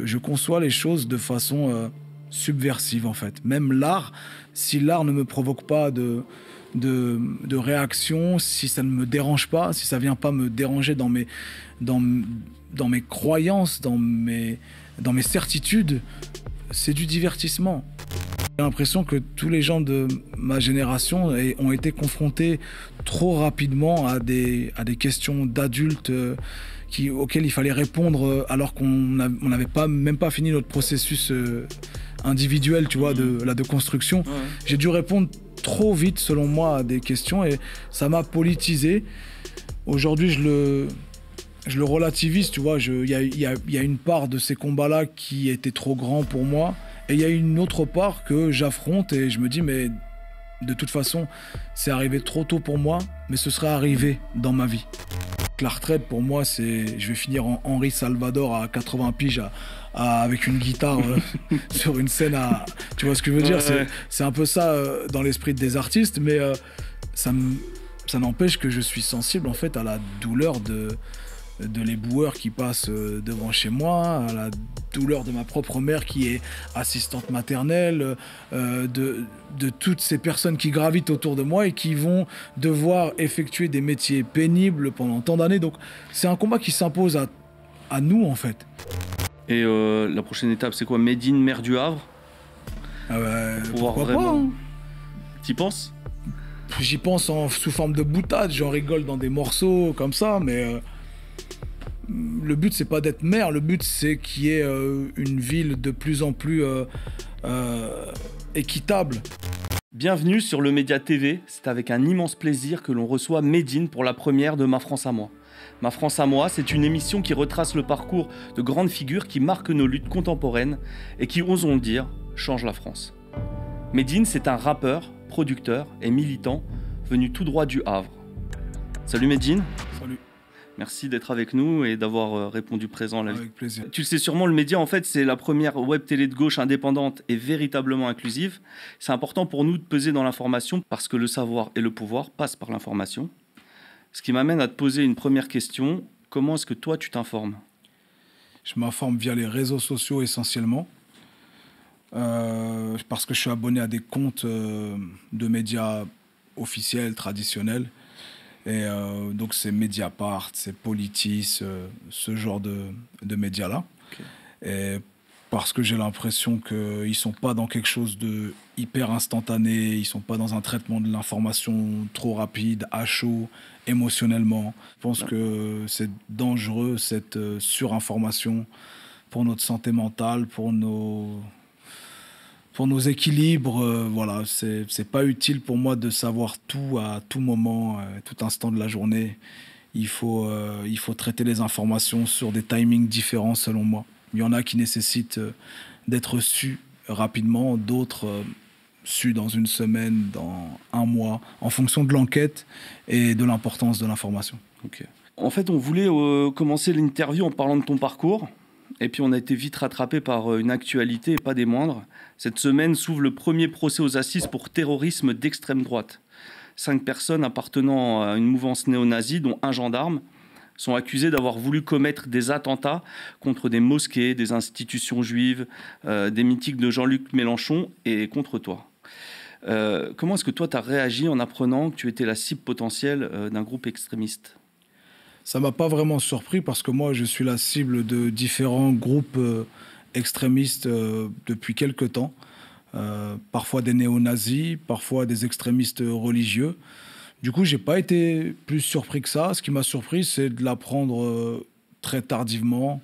je conçois les choses de façon subversive, en fait. Même l'art, si l'art ne me provoque pas de réaction, si ça ne me dérange pas, si ça vient pas me déranger dans, dans mes croyances, dans mes certitudes, c'est du divertissement. J'ai l'impression que tous les gens de ma génération ont été confrontés trop rapidement à des questions d'adultes auxquelles il fallait répondre alors qu'on n'avait même pas fini notre processus individuel, tu vois, de construction. Ouais. J'ai dû répondre trop vite, selon moi, à des questions et ça m'a politisé. Aujourd'hui, je le relativise, tu vois. Il y a une part de ces combats-là qui était trop grand pour moi. Et il y a une autre part que j'affronte et je me dis, mais de toute façon, c'est arrivé trop tôt pour moi, mais ce serait arrivé dans ma vie. La retraite, pour moi, je vais finir en Henri Salvador à 80 piges avec une guitare sur une scène. Tu vois ce que je veux dire? C'est un peu ça dans l'esprit des artistes, mais ça n'empêche que je suis sensible en fait à la douleur de l'éboueur qui passe devant chez moi, à la douleur de ma propre mère qui est assistante maternelle, de toutes ces personnes qui gravitent autour de moi et qui vont devoir effectuer des métiers pénibles pendant tant d'années. Donc c'est un combat qui s'impose à nous en fait. Et la prochaine étape, c'est quoi? Made in Maire du Havre? Pourquoi vraiment... pas hein. T'y penses? J'y pense sous forme de boutade, j'en rigole dans des morceaux comme ça, mais... Le but, c'est pas d'être maire, le but, c'est qu'il y ait une ville de plus en plus équitable. Bienvenue sur le Média TV, c'est avec un immense plaisir que l'on reçoit Medine pour la première de Ma France à moi. Ma France à moi, c'est une émission qui retrace le parcours de grandes figures qui marquent nos luttes contemporaines et qui, osons le dire, changent la France. Medine, c'est un rappeur, producteur et militant venu tout droit du Havre. Salut Medine. Salut. Merci d'être avec nous et d'avoir répondu présent. Avec plaisir. Tu le sais sûrement, le Média, en fait, c'est la première web télé de gauche indépendante et véritablement inclusive. C'est important pour nous de peser dans l'information parce que le savoir et le pouvoir passent par l'information. Ce qui m'amène à te poser une première question. Comment est-ce que toi, tu t'informes? Je m'informe via les réseaux sociaux essentiellement. Parce que je suis abonné à des comptes de médias officiels, traditionnels. Et donc c'est Mediapart, c'est Politis, ce genre de médias-là. Okay. Et parce que j'ai l'impression qu'ils ne sont pas dans quelque chose de hyper instantané, ils ne sont pas dans un traitement de l'information trop rapide, à chaud, émotionnellement. Je pense que c'est dangereux, cette surinformation pour notre santé mentale, pour nos équilibres, voilà, c'est pas utile pour moi de savoir tout à tout moment, tout instant de la journée. Il faut traiter les informations sur des timings différents selon moi. Il y en a qui nécessitent d'être su rapidement, d'autres su dans une semaine, dans un mois, en fonction de l'enquête et de l'importance de l'information. Okay. En fait, on voulait commencer l'interview en parlant de ton parcours. Et puis on a été vite rattrapé par une actualité, et pas des moindres. Cette semaine s'ouvre le premier procès aux assises pour terrorisme d'extrême droite. 5 personnes appartenant à une mouvance néo-nazie, dont un gendarme, sont accusées d'avoir voulu commettre des attentats contre des mosquées, des institutions juives, des meetings de Jean-Luc Mélenchon et contre toi. Comment est-ce que toi, tu as réagi en apprenant que tu étais la cible potentielle d'un groupe extrémiste ? Ça ne m'a pas vraiment surpris parce que moi, je suis la cible de différents groupes extrémistes depuis quelque temps. Parfois des néo-nazis, parfois des extrémistes religieux. Du coup, je n'ai pas été plus surpris que ça. Ce qui m'a surpris, c'est de l'apprendre très tardivement,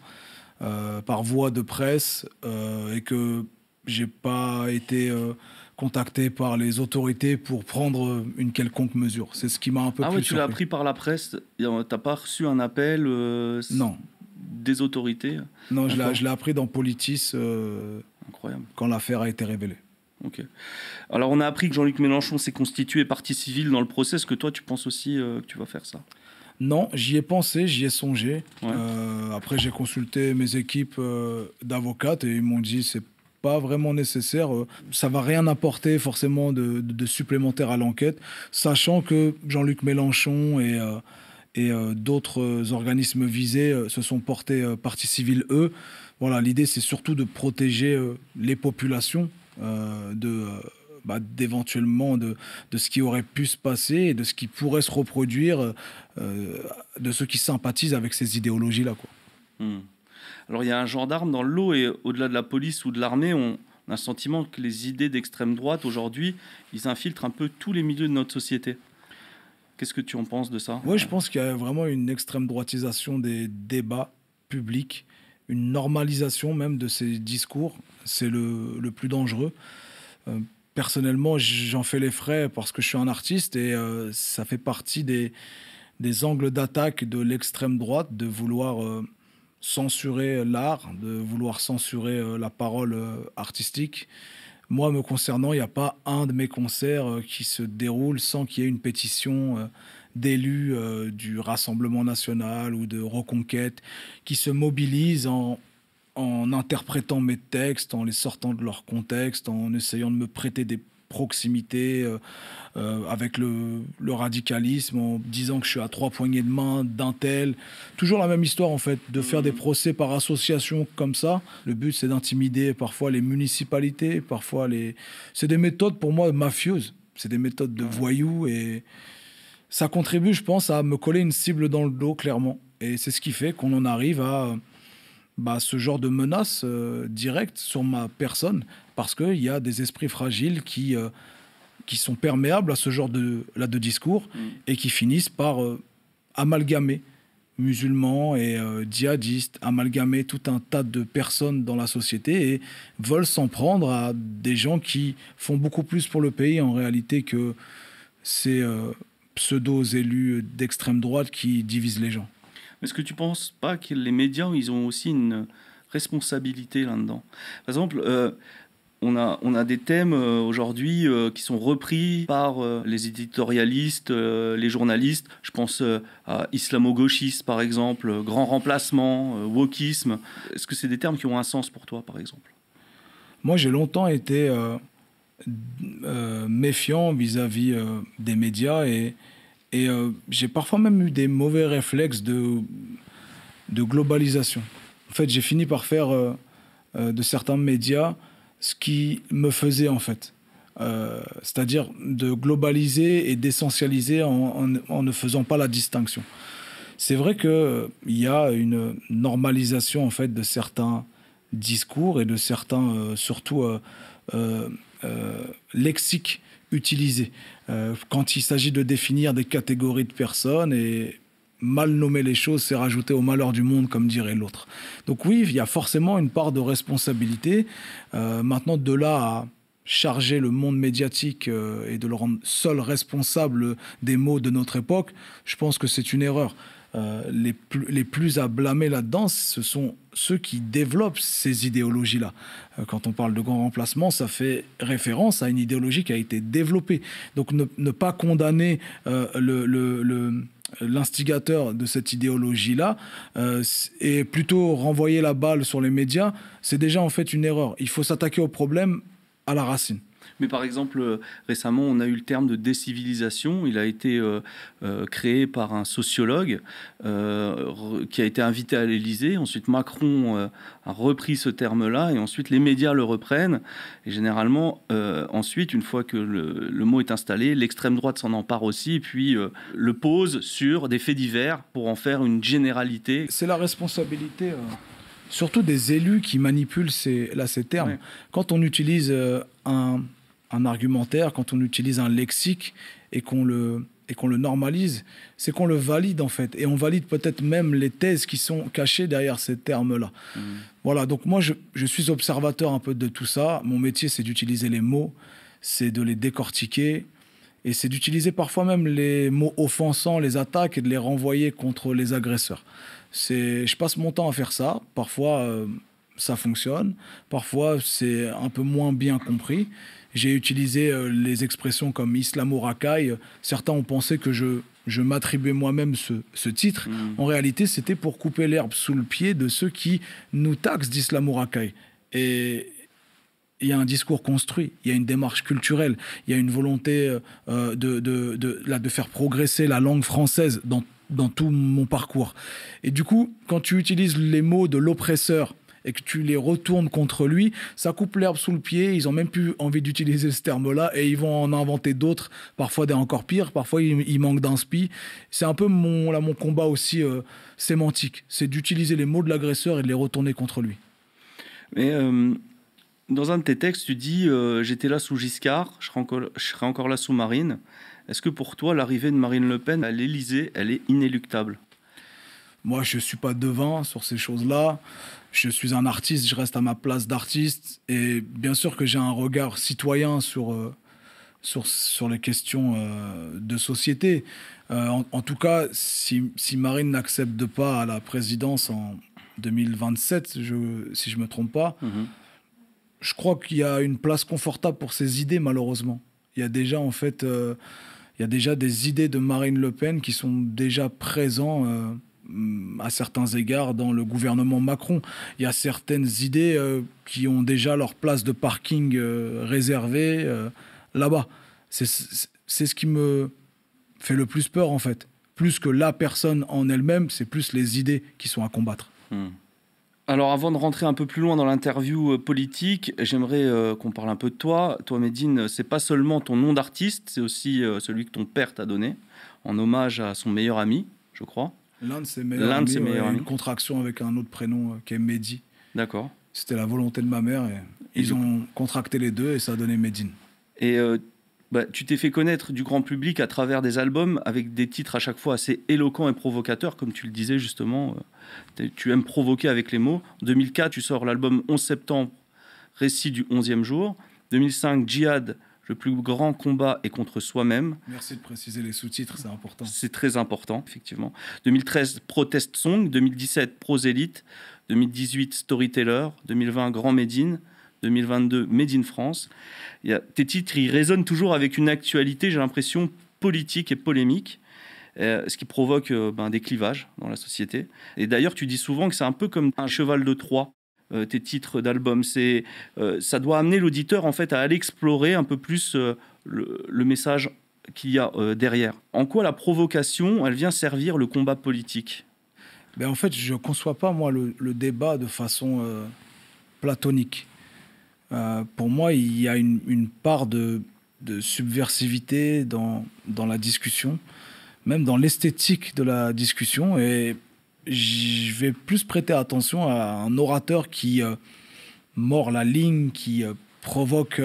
par voie de presse, et que je n'ai pas été contacté par les autorités pour prendre une quelconque mesure. C'est ce qui m'a un peu plus surpris. Ah ouais, tu l'as appris par la presse? Tu n'as pas reçu un appel non. Des autorités? Non, je l'ai appris dans Politis incroyable. Quand l'affaire a été révélée. Ok. Alors, on a appris que Jean-Luc Mélenchon s'est constitué partie civile dans le procès. Est-ce que toi, tu penses aussi que tu vas faire ça? Non, j'y ai pensé, j'y ai songé. Ouais. Après, j'ai consulté mes équipes d'avocates et ils m'ont dit c'est pas vraiment nécessaire. Ça va rien apporter forcément de supplémentaire à l'enquête, sachant que Jean-Luc Mélenchon et d'autres organismes visés se sont portés partie civile, eux. Voilà, l'idée, c'est surtout de protéger les populations d'éventuellement de ce qui aurait pu se passer et de ce qui pourrait se reproduire de ceux qui sympathisent avec ces idéologies-là, quoi. Hmm. Alors il y a un gendarme dans le lot et au-delà de la police ou de l'armée, on a le sentiment que les idées d'extrême droite aujourd'hui, ils infiltrent un peu tous les milieux de notre société. Qu'est-ce que tu en penses de ça? Oui, je pense qu'il y a vraiment une extrême droitisation des débats publics, une normalisation même de ces discours. C'est le plus dangereux. Euh, Personnellement, j'en fais les frais parce que je suis un artiste et ça fait partie des angles d'attaque de l'extrême droite, de vouloir censurer l'art, de vouloir censurer la parole artistique. Moi, me concernant, il n'y a pas un de mes concerts qui se déroule sans qu'il y ait une pétition d'élus du Rassemblement national ou de Reconquête qui se mobilisent en interprétant mes textes, en les sortant de leur contexte, en essayant de me prêter des proximités avec le radicalisme, en disant que je suis à 3 poignées de main d'un tel. Toujours la même histoire, en fait, de faire des procès par association comme ça. Le but, c'est d'intimider parfois les municipalités, parfois les... C'est des méthodes, pour moi, mafieuses. C'est des méthodes de voyous et ça contribue, je pense, à me coller une cible dans le dos, clairement. Et c'est ce qui fait qu'on en arrive à ce genre de menaces directes sur ma personne, parce qu'il y a des esprits fragiles qui sont perméables à ce genre de discours et qui finissent par amalgamer musulmans et djihadistes, amalgamer tout un tas de personnes dans la société et veulent s'en prendre à des gens qui font beaucoup plus pour le pays en réalité que ces pseudo-élus d'extrême droite qui divisent les gens. Est-ce que tu ne penses pas que les médias, ils ont aussi une responsabilité là-dedans? Par exemple, on a des thèmes aujourd'hui qui sont repris par les éditorialistes, les journalistes. Je pense à islamo-gauchiste, par exemple, grand remplacement, wokisme. Est-ce que c'est des termes qui ont un sens pour toi, par exemple? Moi, j'ai longtemps été méfiant vis-à-vis des médias et j'ai parfois même eu des mauvais réflexes de globalisation. En fait, j'ai fini par faire de certains médias ce qui me faisait, en fait. C'est-à-dire de globaliser et d'essentialiser en ne faisant pas la distinction. C'est vrai qu'il y a une normalisation, en fait, de certains discours et de certains, surtout, lexiques utilisés. Quand il s'agit de définir des catégories de personnes et mal nommer les choses, c'est rajouter au malheur du monde, comme dirait l'autre. Donc oui, il y a forcément une part de responsabilité. Maintenant, de là à charger le monde médiatique et de le rendre seul responsable des maux de notre époque, je pense que c'est une erreur. Les plus à blâmer là-dedans, ce sont ceux qui développent ces idéologies-là. Quand on parle de grand remplacement, ça fait référence à une idéologie qui a été développée. Donc ne pas condamner l'instigateur de cette idéologie-là et plutôt renvoyer la balle sur les médias, c'est déjà en fait une erreur. Il faut s'attaquer au problème à la racine. Mais par exemple, récemment, on a eu le terme de décivilisation. Il a été créé par un sociologue qui a été invité à l'Élysée. Ensuite, Macron a repris ce terme-là et ensuite les médias le reprennent. Et généralement, ensuite, une fois que le mot est installé, l'extrême droite s'en empare aussi et puis le pose sur des faits divers pour en faire une généralité. C'est la responsabilité... surtout des élus qui manipulent ces termes. Ouais. Quand on utilise un argumentaire, quand on utilise un lexique et qu'on le normalise, c'est qu'on le valide en fait. Et on valide peut-être même les thèses qui sont cachées derrière ces termes-là. Voilà, donc moi je suis observateur un peu de tout ça. Mon métier, c'est d'utiliser les mots, c'est de les décortiquer et c'est d'utiliser parfois même les mots offensants, les attaques et de les renvoyer contre les agresseurs. Je passe mon temps à faire ça. Parfois, ça fonctionne. Parfois, c'est un peu moins bien compris. J'ai utilisé les expressions comme islamo-racaille. Certains ont pensé que je m'attribuais moi-même ce titre. En réalité, c'était pour couper l'herbe sous le pied de ceux qui nous taxent d'islamo-racaille. Et il y a un discours construit, il y a une démarche culturelle, il y a une volonté de faire progresser la langue française dans tout mon parcours. Et du coup, quand tu utilises les mots de l'oppresseur et que tu les retournes contre lui, ça coupe l'herbe sous le pied. Ils ont même plus envie d'utiliser ce terme-là et ils vont en inventer d'autres, parfois des encore pires, parfois ils manquent d'inspi. C'est un peu mon combat aussi sémantique, c'est d'utiliser les mots de l'agresseur et de les retourner contre lui. Mais dans un de tes textes, tu dis j'étais là sous Giscard, je serai encore là sous Marine. Est-ce que pour toi, l'arrivée de Marine Le Pen à l'Élysée, elle est inéluctable? Moi, je ne suis pas devin sur ces choses-là. Je suis un artiste, je reste à ma place d'artiste. Et bien sûr que j'ai un regard citoyen sur les questions de société. En tout cas, si Marine n'accède pas à la présidence en 2027, si je ne me trompe pas, je crois qu'il y a une place confortable pour ses idées, malheureusement. Il y a déjà, en fait, il y a déjà des idées de Marine Le Pen qui sont déjà présentes à certains égards dans le gouvernement Macron. Il y a certaines idées qui ont déjà leur place de parking réservée là-bas. C'est ce qui me fait le plus peur, en fait. Plus que la personne en elle-même, c'est plus les idées qui sont à combattre. Alors, avant de rentrer un peu plus loin dans l'interview politique, j'aimerais qu'on parle un peu de toi. Toi, Medine, c'est pas seulement ton nom d'artiste, c'est aussi celui que ton père t'a donné, en hommage à son meilleur ami, je crois. L'un de ses meilleurs amis. Une contraction avec un autre prénom qui est Mehdi. D'accord. C'était la volonté de ma mère et ils ont contracté les deux et ça a donné Medine. Et tu t'es fait connaître du grand public à travers des albums avec des titres à chaque fois assez éloquents et provocateurs, comme tu le disais justement. Tu aimes provoquer avec les mots. En 2004, tu sors l'album 11 septembre, Récit du 11e jour. 2005, Djihad, le plus grand combat est contre soi-même. Merci de préciser les sous-titres, c'est important. C'est très important, effectivement. 2013, Protest Song. 2017, Prosélite. 2018, Storyteller. 2020, Grand Médine. 2022, Made in France. Tes titres, ils résonnent toujours avec une actualité, j'ai l'impression, politique et polémique, ce qui provoque des clivages dans la société. Et d'ailleurs, tu dis souvent que c'est un peu comme un cheval de Troie, tes titres d'albums. Ça doit amener l'auditeur en fait, à aller explorer un peu plus le message qu'il y a derrière. En quoi la provocation, elle vient servir le combat politique? En fait, je ne conçois pas, moi, le débat de façon platonique. Pour moi, il y a une part de subversivité dans la discussion, même dans l'esthétique de la discussion. Et je vais plus prêter attention à un orateur qui mord la ligne, qui provoque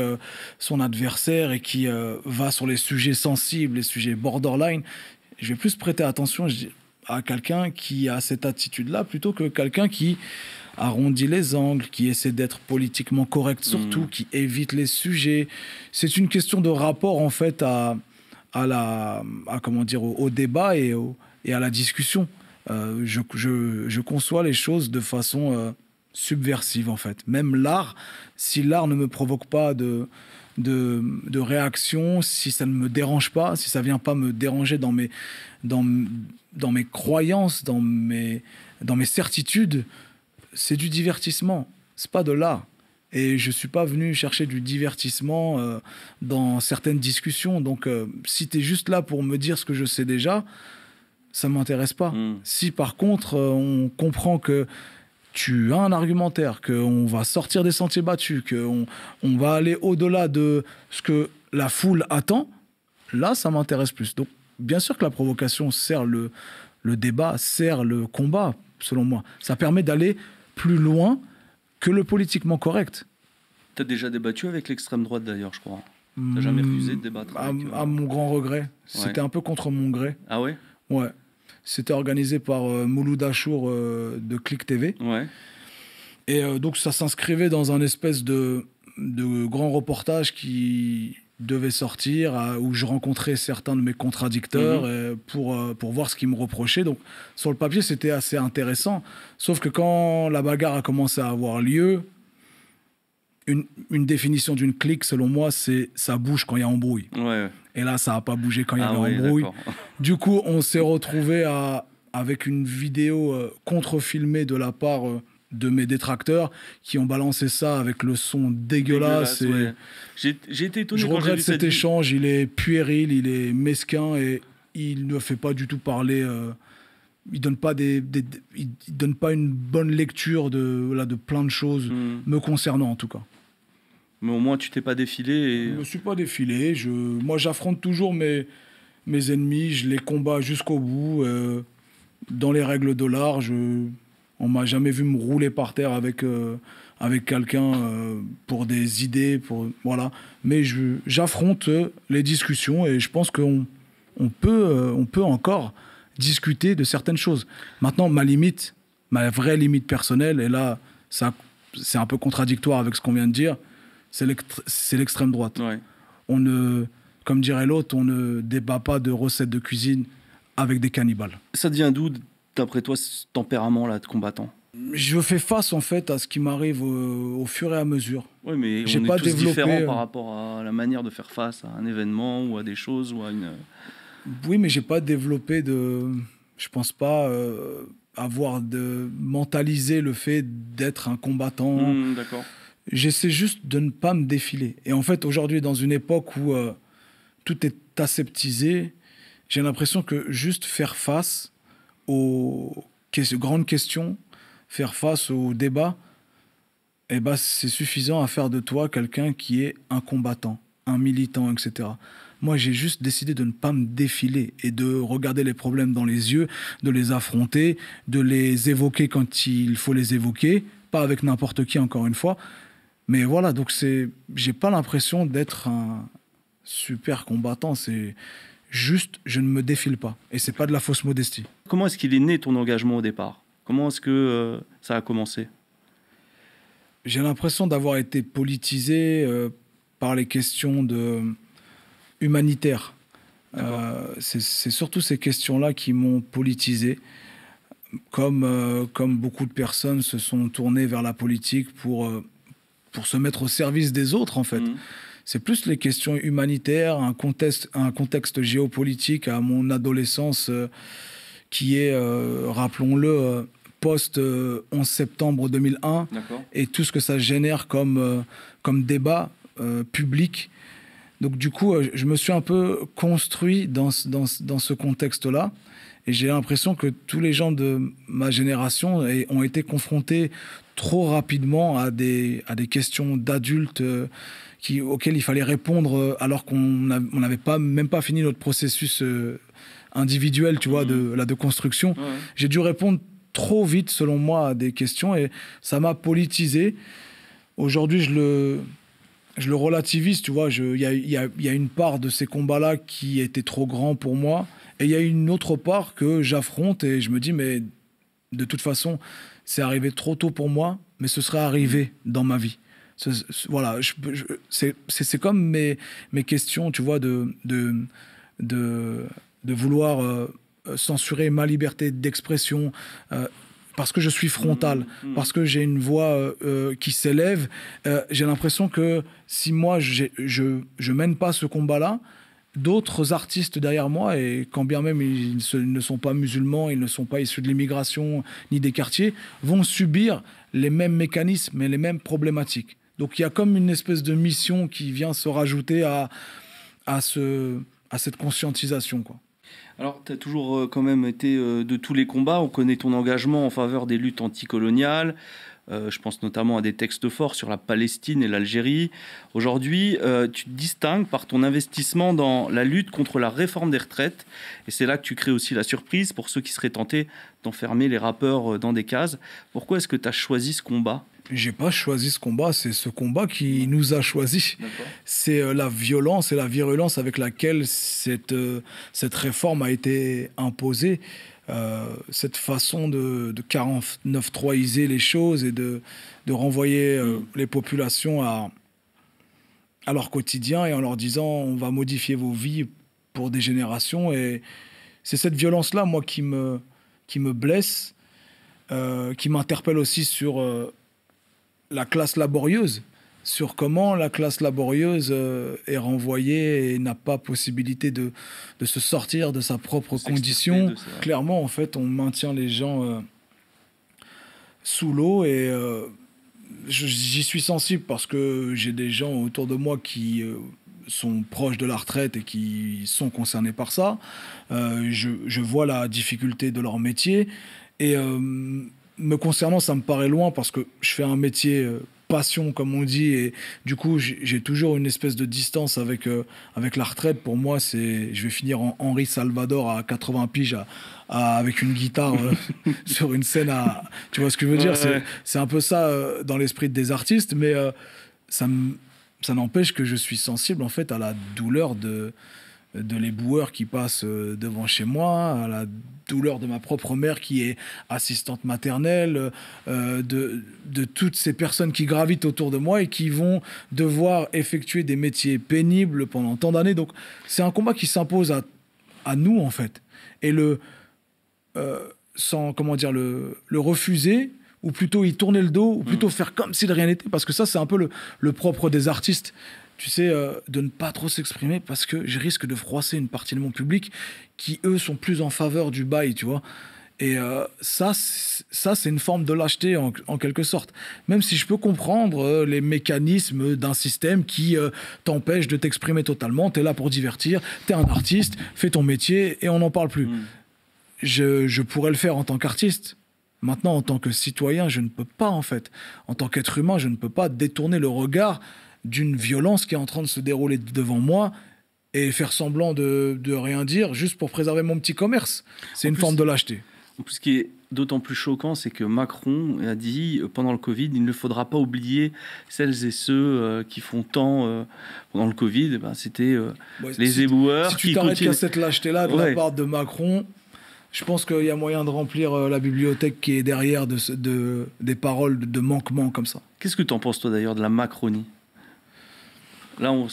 son adversaire et qui va sur les sujets sensibles, les sujets borderline. Je vais plus prêter attention à quelqu'un qui a cette attitude-là plutôt que quelqu'un qui arrondit les angles, qui essaie d'être politiquement correct surtout, qui évite les sujets. C'est une question de rapport en fait au débat et à la discussion. Je conçois les choses de façon subversive en fait. Même l'art, si l'art ne me provoque pas de réaction, si ça ne me dérange pas, si ça vient pas me déranger dans mes croyances, dans mes certitudes, c'est du divertissement, c'est pas de l'art. Et je suis pas venu chercher du divertissement dans certaines discussions. Donc, si tu es juste là pour me dire ce que je sais déjà, ça m'intéresse pas. Si par contre, on comprend que tu as un argumentaire, qu'on va sortir des sentiers battus, qu'on va aller au-delà de ce que la foule attend, là, ça m'intéresse plus. Donc, bien sûr que la provocation sert le débat, sert le combat, selon moi. Ça permet d'aller plus loin que le politiquement correct. Tu as déjà débattu avec l'extrême droite, d'ailleurs, je crois. Tu n'as jamais refusé de débattre à mon grand regret. C'était un peu contre mon gré. Ah ouais? Ouais. C'était organisé par Mouloud Achour de Click TV. Ouais. Et donc, ça s'inscrivait dans un espèce de grand reportage qui devait sortir, où je rencontrais certains de mes contradicteurs pour voir ce qu'ils me reprochaient. Donc, sur le papier, c'était assez intéressant. Sauf que quand la bagarre a commencé à avoir lieu, une définition d'une clique, selon moi, c'est ça bouge quand il y a embrouille. Ouais. Et là, ça n'a pas bougé quand il y avait embrouille. Du coup, on s'est retrouvé avec une vidéo contre-filmée de la part de mes détracteurs qui ont balancé ça avec le son dégueulasse. Ouais. J'ai été étonné. Je regrette cet échange. Il est puéril, il est mesquin et il ne fait pas du tout parler il donne pas il donne pas une bonne lecture de plein de choses me concernant en tout cas. Mais au moins, tu t'es pas défilé. Et... Je me suis pas défilé. Moi, j'affronte toujours mes ennemis. Je les combats jusqu'au bout. Dans les règles de l'art, on m'a jamais vu me rouler par terre avec quelqu'un pour des idées. Voilà. Mais j'affronte les discussions et je pense qu'on peut encore discuter de certaines choses. Maintenant, ma vraie limite personnelle, et là, c'est un peu contradictoire avec ce qu'on vient de dire, c'est l'extrême droite. Ouais. Comme dirait l'autre, on ne débat pas de recettes de cuisine avec des cannibales. Ça devient d'où, d'après toi, ce tempérament-là de combattant? Je fais face, en fait, à ce qui m'arrive au fur et à mesure. Oui, mais on est tous différents par rapport à la manière de faire face à un événement ou à des choses ou à une... Oui, mais j'ai pas développé je pense pas mentaliser le fait d'être un combattant. D'accord. J'essaie juste de ne pas me défiler. Et en fait, aujourd'hui, dans une époque où tout est aseptisé, j'ai l'impression que juste faire face aux grandes questions, faire face aux débats, eh ben, c'est suffisant à faire de toi quelqu'un qui est un combattant, un militant, etc. Moi, j'ai juste décidé de ne pas me défiler et de regarder les problèmes dans les yeux, de les affronter, de les évoquer quand il faut les évoquer, pas avec n'importe qui, encore une fois. Mais voilà, donc j'ai pas l'impression d'être un super combattant, c'est juste, je ne me défile pas. Et c'est pas de la fausse modestie. Comment est-ce qu'il est né ton engagement au départ? Comment est-ce que ça a commencé? J'ai l'impression d'avoir été politisé par les questions humanitaires. C'est surtout ces questions-là qui m'ont politisé. Comme beaucoup de personnes se sont tournées vers la politique pour se mettre au service des autres, en fait. C'est plus les questions humanitaires, un contexte géopolitique à mon adolescence qui est, rappelons-le, post-11 septembre 2001, et tout ce que ça génère comme débat public. Donc du coup, je me suis un peu construit dans ce contexte-là. Et j'ai l'impression que tous les gens de ma génération ont été confrontés trop rapidement à des questions d'adultes auxquelles il fallait répondre alors qu'on n'avait même pas fini notre processus individuel, tu vois, de construction. J'ai dû répondre trop vite, selon moi, à des questions et ça m'a politisé. Aujourd'hui, je le relativise, tu vois. Il y a une part de ces combats-là qui était trop grand pour moi. Et il y a une autre part que j'affronte et je me dis, mais de toute façon, c'est arrivé trop tôt pour moi, mais ce serait arrivé dans ma vie. Voilà, c'est comme mes questions, tu vois, de vouloir censurer ma liberté d'expression parce que je suis frontal, parce que j'ai une voix qui s'élève. J'ai l'impression que si moi, je mène pas ce combat-là, d'autres artistes derrière moi, et quand bien même ils ne sont pas musulmans, ils ne sont pas issus de l'immigration ni des quartiers, vont subir les mêmes mécanismes et les mêmes problématiques. Donc il y a comme une espèce de mission qui vient se rajouter à cette conscientisation, quoi. Alors, tu as toujours quand même été de tous les combats. On connaît ton engagement en faveur des luttes anticoloniales. Je pense notamment à des textes forts sur la Palestine et l'Algérie. Aujourd'hui, tu te distingues par ton investissement dans la lutte contre la réforme des retraites. Et c'est là que tu crées aussi la surprise pour ceux qui seraient tentés d'enfermer les rappeurs dans des cases. Pourquoi est-ce que tu as choisi ce combat ? J'ai pas choisi ce combat, c'est ce combat qui nous a choisis. C'est la violence et la virulence avec laquelle cette réforme a été imposée. Cette façon de 49.3iser les choses et de renvoyer les populations à leur quotidien et en leur disant on va modifier vos vies pour des générations. Et c'est cette violence-là, moi, qui me blesse, qui m'interpelle aussi sur la classe laborieuse, sur comment la classe laborieuse est renvoyée et n'a pas possibilité de se sortir de sa propre condition. Clairement, en fait, on maintient les gens sous l'eau et j'y suis sensible parce que j'ai des gens autour de moi qui sont proches de la retraite et qui sont concernés par ça. Je vois la difficulté de leur métier. Et me concernant, ça me paraît loin parce que je fais un métier passion, comme on dit, et du coup, j'ai toujours une espèce de distance avec la retraite. Pour moi, je vais finir en Henri Salvador à 80 piges avec une guitare sur une scène. Tu vois ce que je veux dire? C'est un peu ça dans l'esprit des artistes, mais ça n'empêche que je suis sensible en fait à la douleur de l'éboueur qui passe devant chez moi, à la douleur de ma propre mère qui est assistante maternelle, de toutes ces personnes qui gravitent autour de moi et qui vont devoir effectuer des métiers pénibles pendant tant d'années. Donc c'est un combat qui s'impose à nous en fait. Et sans le refuser, ou plutôt y tourner le dos, ou plutôt faire comme si de rien n'était, parce que ça c'est un peu le propre des artistes. Tu sais, de ne pas trop s'exprimer parce que je risque de froisser une partie de mon public qui, eux, sont plus en faveur du bail, tu vois. Et ça, c'est une forme de lâcheté en quelque sorte. Même si je peux comprendre les mécanismes d'un système qui t'empêche de t'exprimer totalement. T'es là pour divertir, t'es un artiste, fais ton métier et on n'en parle plus. Je pourrais le faire en tant qu'artiste. Maintenant, en tant que citoyen, je ne peux pas, en fait. En tant qu'être humain, je ne peux pas détourner le regard d'une violence qui est en train de se dérouler devant moi et faire semblant de rien dire juste pour préserver mon petit commerce. C'est une forme de lâcheté. En plus, ce qui est d'autant plus choquant, c'est que Macron a dit pendant le Covid, il ne faudra pas oublier celles et ceux qui font tant pendant le Covid. C'était les éboueurs. Si tu t'arrêtes qu'à cette lâcheté-là de la part de Macron, je pense qu'il y a moyen de remplir la bibliothèque qui est derrière des paroles de manquement comme ça. Qu'est-ce que tu en penses, toi, d'ailleurs, de la Macronie? Là, on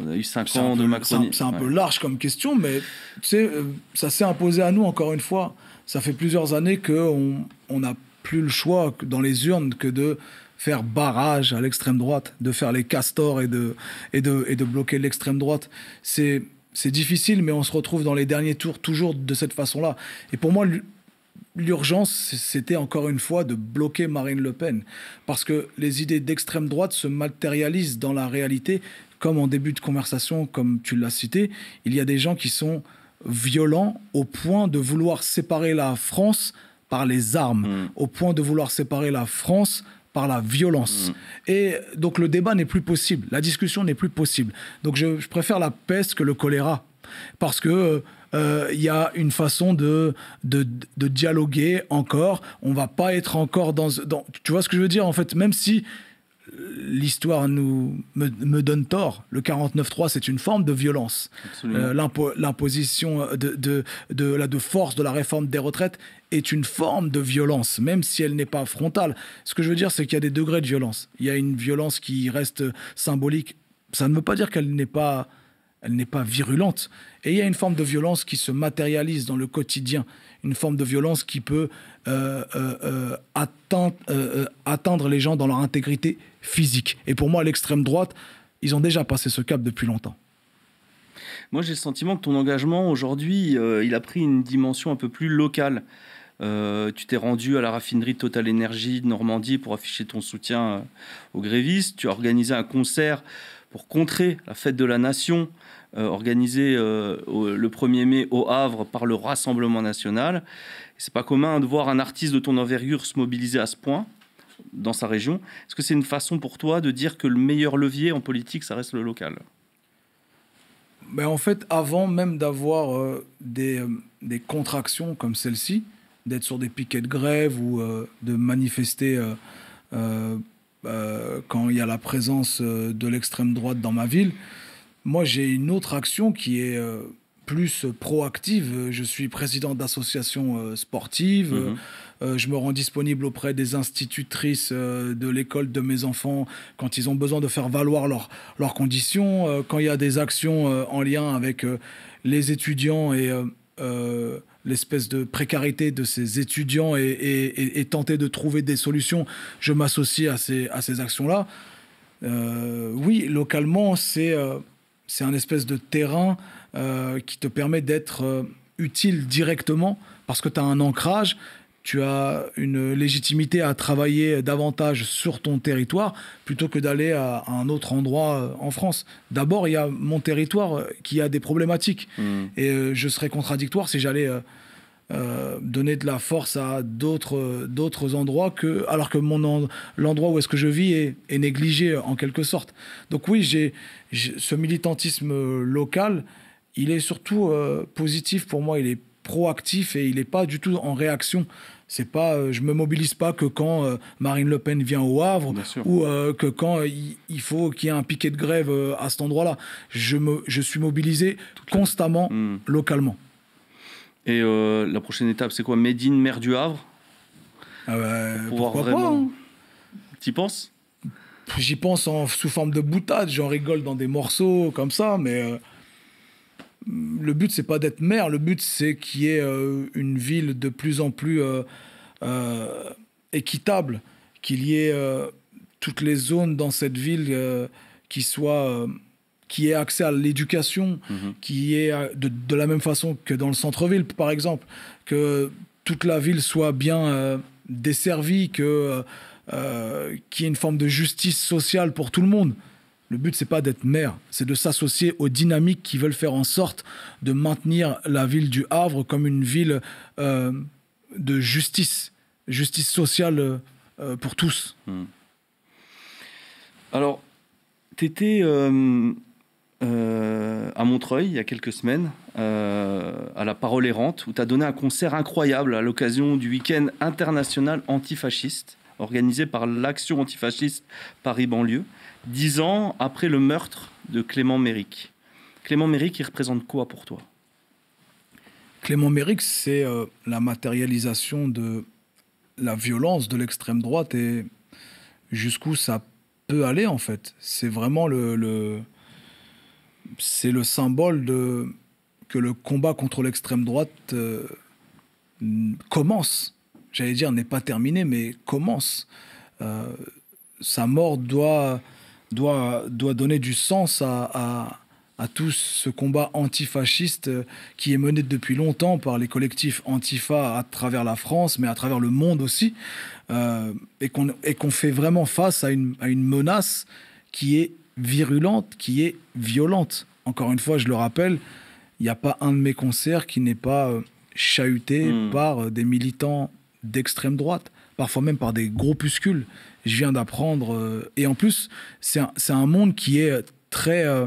a eu 5 ans de Macronie. C'est un peu large comme question, mais tu sais, ça s'est imposé à nous, encore une fois. Ça fait plusieurs années qu'on n'a plus le choix dans les urnes que de faire barrage à l'extrême droite, de faire les castors et de bloquer l'extrême droite. C'est difficile, mais on se retrouve dans les derniers tours toujours de cette façon-là. Et pour moi, l'urgence, c'était encore une fois de bloquer Marine Le Pen. Parce que les idées d'extrême droite se matérialisent dans la réalité, comme en début de conversation, comme tu l'as cité. Il y a des gens qui sont violents au point de vouloir séparer la France par les armes, au point de vouloir séparer la France par la violence. Et donc le débat n'est plus possible, la discussion n'est plus possible. Donc je préfère la peste que le choléra. Parce que il y a une façon de dialoguer encore. On va pas être encore dans... Tu vois ce que je veux dire? En fait, même si l'histoire me donne tort, le 49-3, c'est une forme de violence. L'imposition de force de la réforme des retraites est une forme de violence, même si elle n'est pas frontale. Ce que je veux dire, c'est qu'il y a des degrés de violence. Il y a une violence qui reste symbolique. Ça ne veut pas dire qu'elle n'est pas virulente. Et il y a une forme de violence qui se matérialise dans le quotidien, une forme de violence qui peut atteindre les gens dans leur intégrité physique. Et pour moi, l'extrême droite, ils ont déjà passé ce cap depuis longtemps. Moi, j'ai le sentiment que ton engagement, aujourd'hui, il a pris une dimension un peu plus locale. Tu t'es rendu à la raffinerie Total Energy de Normandie pour afficher ton soutien aux grévistes. Tu as organisé un concert pour contrer la fête de la Nation, organisé le 1er mai au Havre par le Rassemblement national. C'est pas commun de voir un artiste de ton envergure se mobiliser à ce point dans sa région. Est-ce que c'est une façon pour toi de dire que le meilleur levier en politique, ça reste le local? Ben en fait, avant même d'avoir des contractions comme celle-ci, d'être sur des piquets de grève ou de manifester quand il y a la présence de l'extrême droite dans ma ville, moi j'ai une autre action qui est plus proactive. Je suis président d'associations sportives. Je me rends disponible auprès des institutrices de l'école de mes enfants quand ils ont besoin de faire valoir leurs conditions. Quand il y a des actions en lien avec les étudiants et l'espèce de précarité de ces étudiants et tenter de trouver des solutions, je m'associe à ces actions-là. Oui, localement, c'est un espèce de terrain qui te permet d'être utile directement parce que tu as un ancrage tu as une légitimité à travailler davantage sur ton territoire plutôt que d'aller à un autre endroit en France. D'abord, il y a mon territoire qui a des problématiques. Et je serais contradictoire si j'allais donner de la force à d'autres endroits, alors que l'endroit où est-ce que je vis est négligé en quelque sorte. Donc oui, ce militantisme local, il est surtout positif pour moi, il est proactif et il n'est pas du tout en réaction. C'est pas, je me mobilise pas que quand Marine Le Pen vient au Havre ou que quand il faut qu'il y ait un piquet de grève à cet endroit-là. Je suis mobilisé constamment localement. Et la prochaine étape, c'est quoi? Made in Maire du Havre? Pourquoi vraiment... pas, hein. T'y penses? J'y pense sous forme de boutade, j'en rigole dans des morceaux comme ça, mais le but, c'est pas d'être maire, le but, c'est qu'il y ait une ville de plus en plus équitable, qu'il y ait toutes les zones dans cette ville qui aient accès à l'éducation, qui ait, de la même façon que dans le centre-ville, par exemple, que toute la ville soit bien desservie, qu'il y ait une forme de justice sociale pour tout le monde. Le but, c'est pas d'être maire, c'est de s'associer aux dynamiques qui veulent faire en sorte de maintenir la ville du Havre comme une ville de justice sociale pour tous. Alors, tu étais à Montreuil il y a quelques semaines, à la Parole Errante, où tu as donné un concert incroyable à l'occasion du week-end international antifasciste, organisé par l'Action antifasciste Paris-Banlieue, 10 ans après le meurtre de Clément Méric. Clément Méric, il représente quoi pour toi? Clément Méric, c'est la matérialisation de la violence de l'extrême droite et jusqu'où ça peut aller, en fait. C'est vraiment c'est le symbole que le combat contre l'extrême droite commence. J'allais dire, n'est pas terminé, mais commence. Sa mort doit donner du sens à tout ce combat antifasciste qui est mené depuis longtemps par les collectifs Antifa à travers la France, mais à travers le monde aussi, et qu'on fait vraiment face à une menace qui est virulente, qui est violente. Encore une fois, je le rappelle, il n'y a pas un de mes concerts qui n'est pas chahuté par des militants d'extrême droite, parfois même par des groupuscules. Je viens d'apprendre, et en plus, c'est un monde qui est très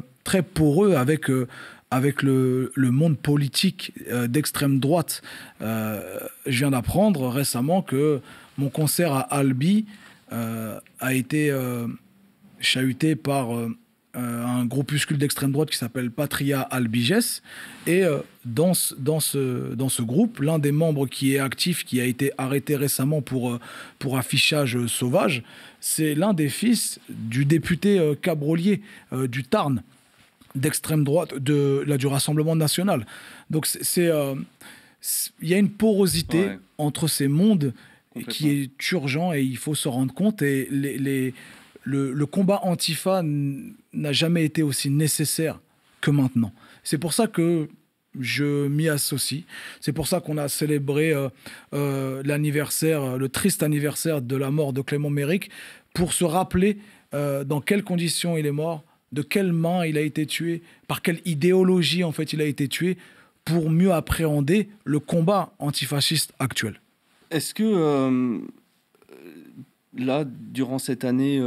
poreux avec le monde politique d'extrême droite. Je viens d'apprendre récemment que mon concert à Albi a été chahuté par un groupuscule d'extrême droite qui s'appelle Patria Albiges. Et dans ce groupe, l'un des membres qui est actif, qui a été arrêté récemment pour affichage sauvage, c'est l'un des fils du député Cabrolier du Tarn, d'extrême droite, du Rassemblement national. Donc il y a une porosité entre ces mondes qui est urgent et il faut se rendre compte. Et le combat Antifa n'a jamais été aussi nécessaire que maintenant. C'est pour ça que je m'y associe. C'est pour ça qu'on a célébré le triste anniversaire de la mort de Clément Méric, pour se rappeler dans quelles conditions il est mort, de quelle main il a été tué, par quelle idéologie en fait il a été tué, pour mieux appréhender le combat antifasciste actuel. Est-ce que là, durant cette année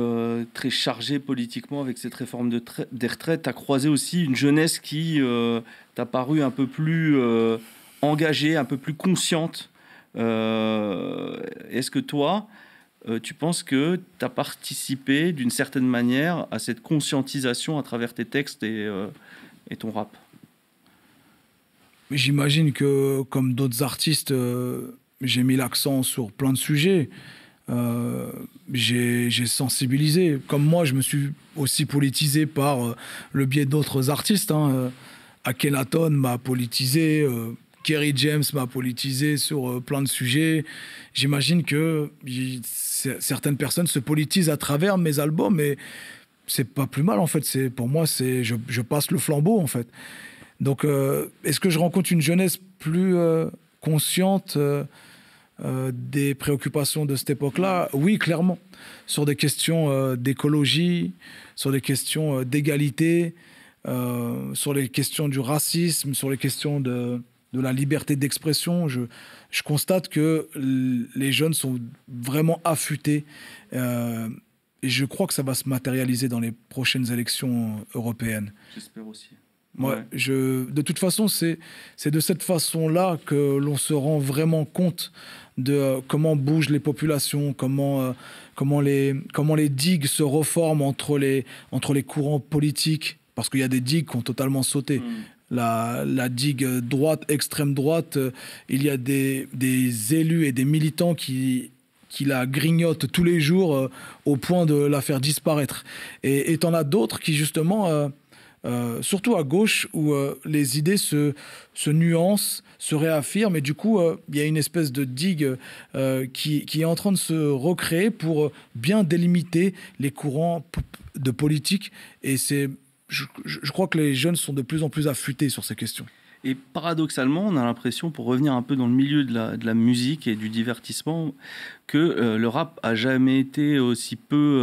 très chargée politiquement avec cette réforme des retraites, tu as croisé aussi une jeunesse qui t'a paru un peu plus engagée, un peu plus consciente? Est-ce que toi, tu penses que tu as participé d'une certaine manière à cette conscientisation à travers tes textes et ton rap? J'imagine que, comme d'autres artistes, j'ai mis l'accent sur plein de sujets. J'ai sensibilisé. Comme moi, je me suis aussi politisé par le biais d'autres artistes. Akhenaton m'a politisé, Kerry James m'a politisé sur plein de sujets. J'imagine que certaines personnes se politisent à travers mes albums, et c'est pas plus mal en fait. Pour moi, je passe le flambeau en fait. Donc, est-ce que je rencontre une jeunesse plus consciente des préoccupations de cette époque-là, oui, clairement. Sur des questions d'écologie, sur des questions d'égalité, sur les questions du racisme, sur les questions de la liberté d'expression. Je constate que les jeunes sont vraiment affûtés. Et je crois que ça va se matérialiser dans les prochaines élections européennes. J'espère aussi. Ouais. De toute façon, c'est de cette façon-là que l'on se rend vraiment compte de comment bougent les populations, comment les digues se reforment entre les courants politiques, parce qu'il y a des digues qui ont totalement sauté. La digue droite, extrême droite, il y a des élus et des militants qui la grignotent tous les jours au point de la faire disparaître. Et t'en as d'autres qui, justement... surtout à gauche, où les idées se nuancent, se réaffirment, et du coup, il y a une espèce de digue qui est en train de se recréer pour bien délimiter les courants de politique. Et je crois que les jeunes sont de plus en plus affûtés sur ces questions. Et paradoxalement, on a l'impression, pour revenir un peu dans le milieu de la musique et du divertissement, que le rap a jamais été aussi peu,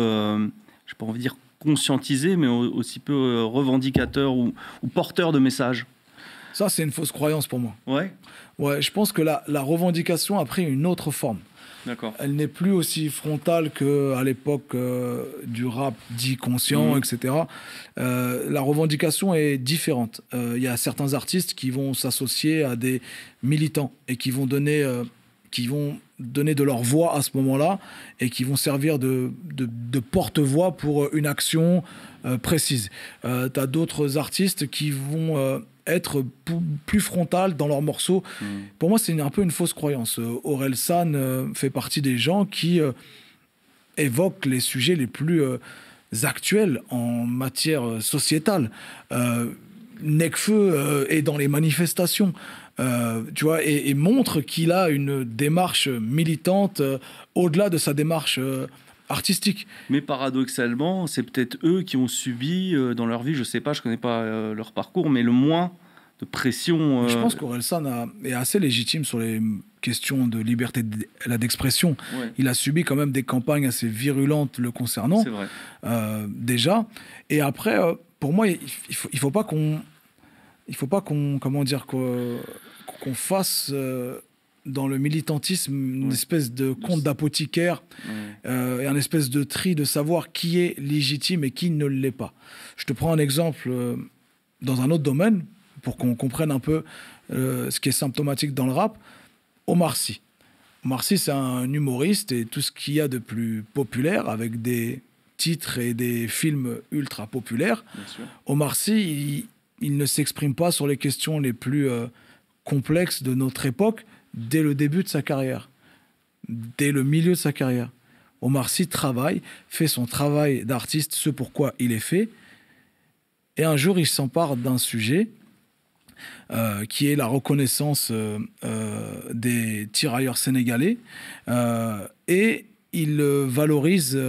je n'ai pas envie de dire conscientisé, mais aussi peu revendicateur ou porteur de messages. Ça, c'est une fausse croyance pour moi. Ouais. Ouais, je pense que la revendication a pris une autre forme. D'accord. Elle n'est plus aussi frontale qu'à l'époque du rap dit conscient, etc. La revendication est différente. Il y a certains artistes qui vont s'associer à des militants et qui vont donner de leur voix à ce moment-là et qui vont servir de porte-voix pour une action précise. Tu as d'autres artistes qui vont être plus frontal dans leurs morceaux. Pour moi, c'est un peu une fausse croyance. Orelsan fait partie des gens qui évoquent les sujets les plus actuels en matière sociétale. Nekfeu est dans les manifestations, tu vois, et montre qu'il a une démarche militante au-delà de sa démarche artistique. Mais paradoxalement, c'est peut-être eux qui ont subi dans leur vie, je sais pas, je connais pas leur parcours, mais le moins de pression. Je pense qu'Orelsan est assez légitime sur les questions de liberté d'expression. Ouais. Il a subi quand même des campagnes assez virulentes le concernant. C'est vrai. Déjà. Et après, pour moi, il faut pas qu'on comment dire qu'on fasse dans le militantisme une espèce de conte d'apothicaire et un espèce de tri de savoir qui est légitime et qui ne l'est pas. Je te prends un exemple dans un autre domaine pour qu'on comprenne un peu ce qui est symptomatique dans le rap. Omar Sy. Omar Sy, c'est un humoriste et tout ce qu'il y a de plus populaire avec des titres et des films ultra populaires. Omar Sy, il ne s'exprime pas sur les questions les plus complexes de notre époque dès le début de sa carrière, dès le milieu de sa carrière. Omar Sy travaille, fait son travail d'artiste, ce pourquoi il est fait, et un jour il s'empare d'un sujet qui est la reconnaissance des tirailleurs sénégalais, et il le valorise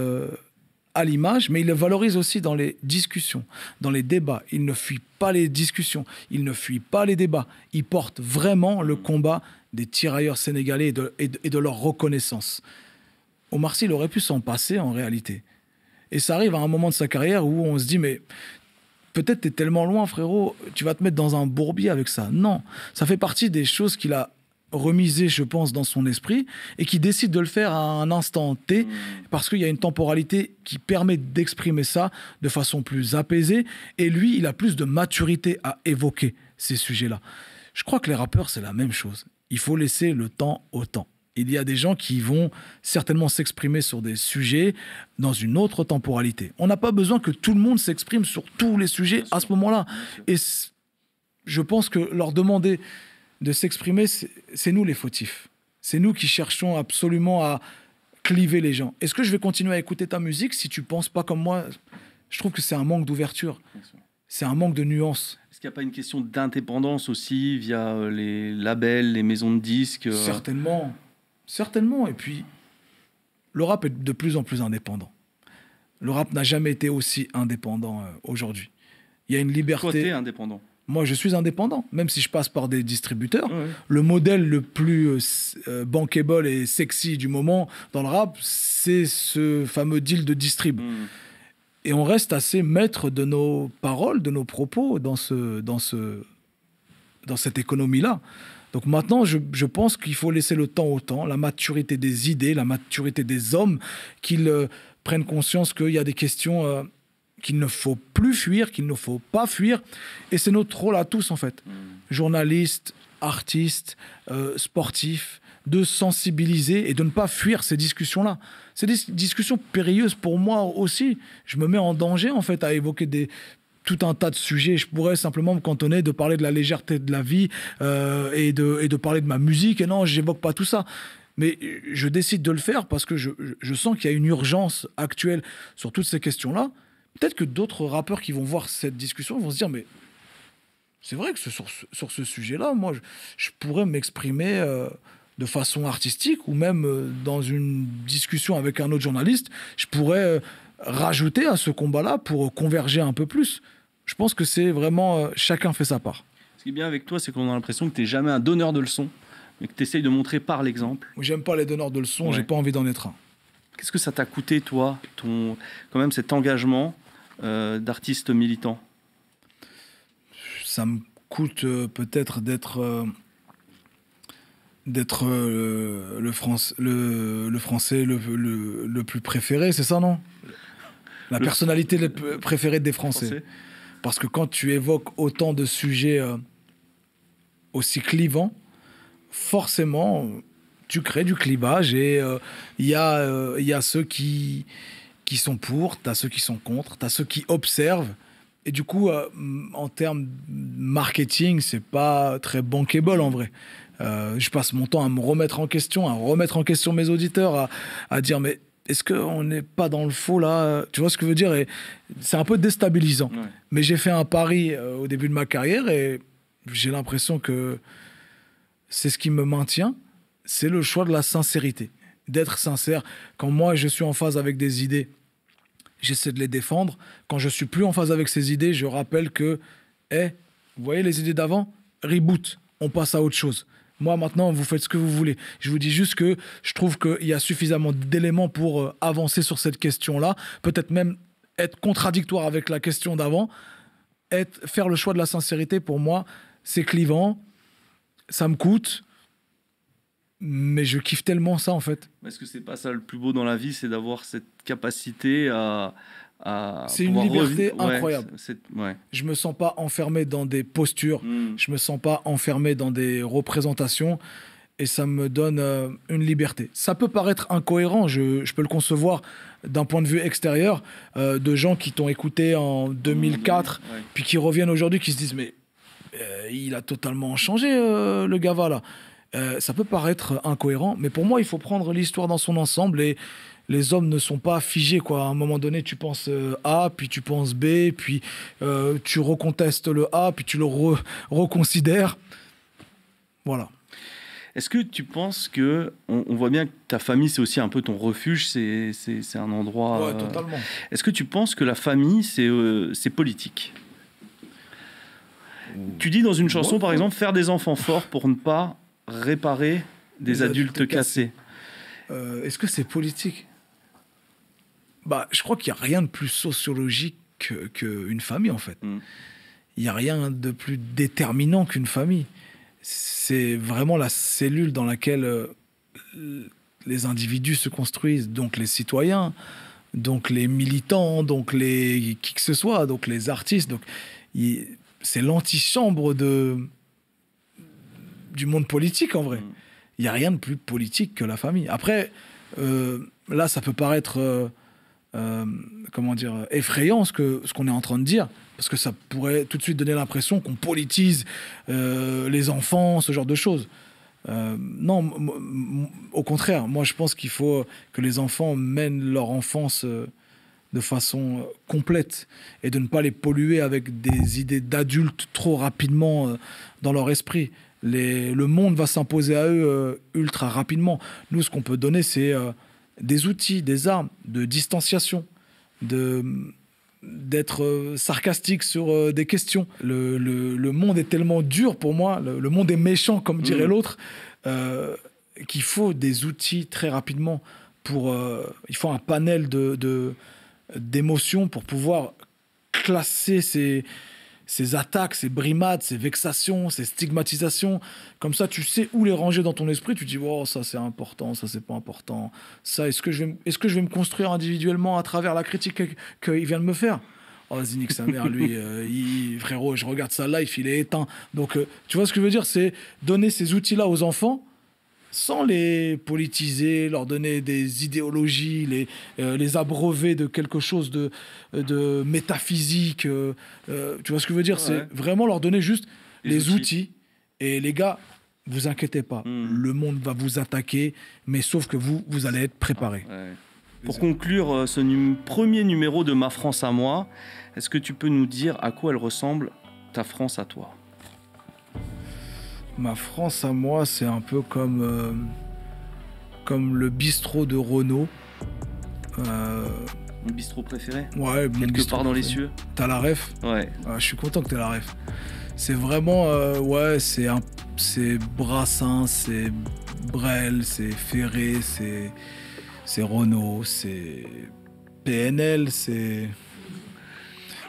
à l'image, mais il le valorise aussi dans les discussions, dans les débats. Il ne fuit pas les discussions, il ne fuit pas les débats. Il porte vraiment le combat des tirailleurs sénégalais et de leur reconnaissance. Omar Sy, il aurait pu s'en passer en réalité. Et ça arrive à un moment de sa carrière où on se dit, mais peut-être t'es tellement loin, frérot, tu vas te mettre dans un bourbier avec ça. Non, ça fait partie des choses qu'il a remisé, je pense, dans son esprit et qui décide de le faire à un instant T parce qu'il y a une temporalité qui permet d'exprimer ça de façon plus apaisée, et lui, il a plus de maturité à évoquer ces sujets-là. Je crois que les rappeurs, c'est la même chose. Il faut laisser le temps au temps. Il y a des gens qui vont certainement s'exprimer sur des sujets dans une autre temporalité. On n'a pas besoin que tout le monde s'exprime sur tous les sujets à ce moment-là. Et je pense que leur demander de s'exprimer, c'est nous les fautifs. C'est nous qui cherchons absolument à cliver les gens. Est-ce que je vais continuer à écouter ta musique si tu ne penses pas comme moi? Je trouve que c'est un manque d'ouverture. C'est un manque de nuance. Est-ce qu'il n'y a pas une question d'indépendance aussi via les labels, les maisons de disques Certainement. Certainement. Et puis, le rap est de plus en plus indépendant. Le rap n'a jamais été aussi indépendant aujourd'hui. Il y a une liberté... Toi, t'es indépendant. Moi, je suis indépendant, même si je passe par des distributeurs. Ouais. Le modèle le plus bankable et sexy du moment dans le rap, c'est ce fameux deal de distrib. Et on reste assez maître de nos paroles, de nos propos dans cette économie-là. Donc maintenant, je pense qu'il faut laisser le temps au temps, la maturité des idées, la maturité des hommes, qu'ils prennent conscience qu'il y a des questions qu'il ne faut plus fuir, qu'il ne faut pas fuir. Et c'est notre rôle à tous, en fait. Journalistes, artistes, sportifs, de sensibiliser et de ne pas fuir ces discussions-là. C'est des discussions périlleuses pour moi aussi. Je me mets en danger, en fait, à évoquer tout un tas de sujets. Je pourrais simplement me cantonner de parler de la légèreté de la vie et de parler de ma musique. Et non, je n'évoque pas tout ça. Mais je décide de le faire parce que je sens qu'il y a une urgence actuelle sur toutes ces questions-là. Peut-être que d'autres rappeurs qui vont voir cette discussion vont se dire, mais c'est vrai que sur ce sujet-là, moi, je pourrais m'exprimer de façon artistique ou même dans une discussion avec un autre journaliste, je pourrais rajouter à ce combat-là pour converger un peu plus. Je pense que c'est vraiment chacun fait sa part. Ce qui est bien avec toi, c'est qu'on a l'impression que tu n'es jamais un donneur de leçons, mais que tu essayes de montrer par l'exemple. J'aime pas les donneurs de leçons, Ouais. j'ai pas envie d'en être un. Qu'est-ce que ça t'a coûté, toi, quand même cet engagement d'artiste militant? Ça me coûte peut-être d'être le français le plus préféré, c'est ça, non? La personnalité préférée des Français. Parce que quand tu évoques autant de sujets aussi clivants, forcément, tu crées du clivage et il y a ceux qui sont pour, tu as ceux qui sont contre, tu as ceux qui observent. Et du coup, en termes marketing, c'est pas très bankable en vrai. Je passe mon temps à me remettre en question, à remettre en question mes auditeurs, à dire mais est-ce qu'on n'est pas dans le faux là? Tu vois ce que je veux dire? Et c'est un peu déstabilisant. Ouais. Mais j'ai fait un pari au début de ma carrière et j'ai l'impression que c'est ce qui me maintient. C'est le choix de la sincérité, d'être sincère. Quand moi, je suis en phase avec des idées, j'essaie de les défendre. Quand je suis plus en phase avec ces idées, je rappelle que, vous voyez les idées d'avant? Reboot, on passe à autre chose. Moi, maintenant, vous faites ce que vous voulez. Je vous dis juste que je trouve qu'il y a suffisamment d'éléments pour avancer sur cette question-là. Peut-être même être contradictoire avec la question d'avant. Faire le choix de la sincérité, pour moi, c'est clivant. Ça me coûte. Mais je kiffe tellement ça, en fait. Est-ce que c'est pas ça le plus beau dans la vie, c'est d'avoir cette capacité à c'est une liberté ouais, incroyable. Ouais. Je me sens pas enfermé dans des postures, je me sens pas enfermé dans des représentations et ça me donne une liberté. Ça peut paraître incohérent, je peux le concevoir d'un point de vue extérieur, de gens qui t'ont écouté en 2004, Ouais. puis qui reviennent aujourd'hui, qui se disent mais il a totalement changé le Gava là. Ça peut paraître incohérent, mais pour moi il faut prendre l'histoire dans son ensemble et les hommes ne sont pas figés, quoi. À un moment donné, tu penses A, puis tu penses B, puis tu recontestes le A, puis tu le reconsidères. Voilà. Est-ce que tu penses que... On voit bien que ta famille, c'est aussi un peu ton refuge, c'est un endroit... Ouais, totalement. Est-ce que tu penses que la famille, c'est politique? Tu dis dans une chanson, par exemple, faire des enfants forts pour ne pas réparer des adultes cassés. Est-ce que c'est politique? Je crois qu'il n'y a rien de plus sociologique qu'une famille, en fait. Il n'y a rien de plus déterminant qu'une famille. C'est vraiment la cellule dans laquelle les individus se construisent, donc les citoyens, donc les militants, donc qui que ce soit, donc les artistes. Donc, c'est l'antichambre du monde politique, en vrai. Il n'y a rien de plus politique que la famille. Après, là, ça peut paraître... effrayant ce qu'on est en train de dire, parce que ça pourrait tout de suite donner l'impression qu'on politise les enfants, ce genre de choses. Non, au contraire, moi je pense qu'il faut que les enfants mènent leur enfance de façon complète et de ne pas les polluer avec des idées d'adultes trop rapidement dans leur esprit. Le monde va s'imposer à eux ultra rapidement. Nous, ce qu'on peut donner, c'est des outils, des armes de distanciation, de sarcastique sur des questions. Le monde est tellement dur pour moi, le monde est méchant, comme dirait l'autre, qu'il faut des outils très rapidement. Il faut un panel d'émotions pour pouvoir classer ces attaques, ces brimades, ces vexations, ces stigmatisations. Comme ça, tu sais où les ranger dans ton esprit. Tu te dis, oh, ça c'est important, ça c'est pas important. Ça, est-ce que je vais me construire individuellement à travers la critique qu'il vient de me faire? Oh, vas-y, nique sa mère, lui, frérot, je regarde sa life, il est éteint. Donc, tu vois ce que je veux dire? C'est donner ces outils-là aux enfants sans les politiser, leur donner des idéologies, les abreuver de quelque chose de métaphysique. Tu vois ce que je veux dire? Ouais. C'est vraiment leur donner juste les outils. Et les gars, vous inquiétez pas, le monde va vous attaquer, mais sauf que vous allez être préparés. Ouais. Pour conclure ce premier numéro de Ma France à moi, est-ce que tu peux nous dire à quoi elle ressemble, ta France à toi? Ma France à moi, c'est un peu comme le bistrot de Renault. Mon bistrot préféré? Ouais, quelque part dans les cieux. T'as la ref? Ouais. Je suis content que t'aies la ref. C'est vraiment, c'est Brassens, c'est Brel, c'est Ferré, c'est Renault, c'est PNL, c'est...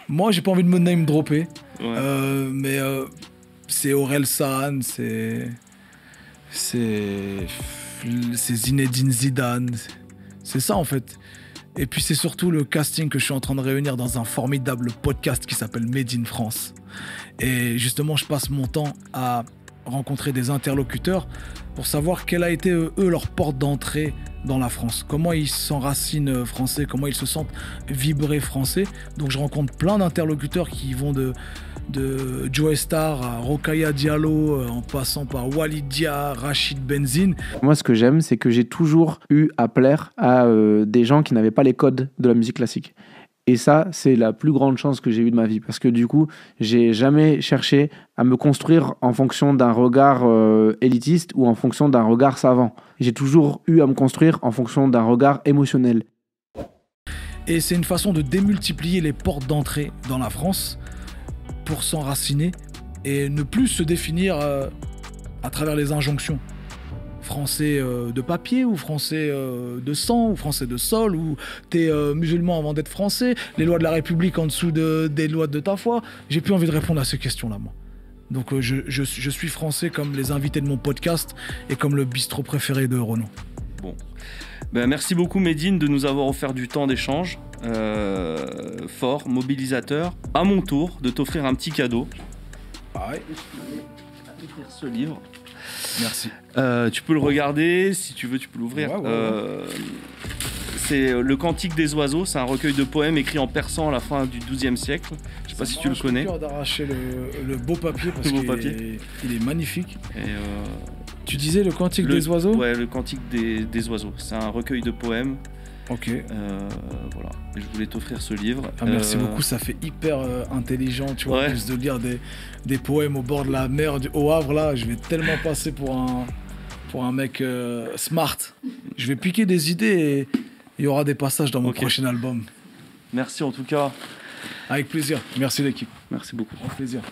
Moi, j'ai pas envie de me name dropper, mais... c'est Orelsan, c'est Zinedine Zidane. C'est ça, en fait. Et puis, c'est surtout le casting que je suis en train de réunir dans un formidable podcast qui s'appelle Made in France. Et justement, je passe mon temps à rencontrer des interlocuteurs pour savoir quelle a été, eux, leur porte d'entrée dans la France. Comment ils s'enracinent français, comment ils se sentent vibrer français. Donc, je rencontre plein d'interlocuteurs qui vont de Joe Star à Rokhaya Diallo, en passant par Walid Dia, Rachid Benzine. Moi, ce que j'aime, c'est que j'ai toujours eu à plaire à des gens qui n'avaient pas les codes de la musique classique. Et ça, c'est la plus grande chance que j'ai eue de ma vie. Parce que du coup, j'ai jamais cherché à me construire en fonction d'un regard élitiste ou en fonction d'un regard savant. J'ai toujours eu à me construire en fonction d'un regard émotionnel. Et c'est une façon de démultiplier les portes d'entrée dans la France pour s'enraciner et ne plus se définir à travers les injonctions. Français de papier ou français de sang ou français de sol ou t'es musulman avant d'être français, les lois de la République en dessous des lois de ta foi. J'ai plus envie de répondre à ces questions-là, moi. Donc je suis français comme les invités de mon podcast et comme le bistrot préféré de Renaud. Bon. Ben, merci beaucoup Medine de nous avoir offert du temps d'échange. Fort, mobilisateur. À mon tour de t'offrir un petit cadeau. Pareil. T'offrir ce livre. Merci. Tu peux le regarder, si tu veux, tu peux l'ouvrir. C'est Le Cantique des oiseaux, c'est un recueil de poèmes écrit en persan à la fin du XIIe siècle. Je sais pas si tu le connais. J'ai peur d'arracher le beau papier parce qu'il est magnifique. Et tu disais Le Cantique des oiseaux? Ouais, Le Cantique des oiseaux. C'est un recueil de poèmes. Ok. Voilà. Et je voulais t'offrir ce livre. Merci beaucoup, ça fait hyper intelligent, tu vois, juste de lire des poèmes au bord de la mer au Havre, là, je vais tellement passer pour un mec smart. Je vais piquer des idées et il y aura des passages dans mon prochain album. Merci en tout cas. Avec plaisir. Merci l'équipe. Merci beaucoup. Avec plaisir.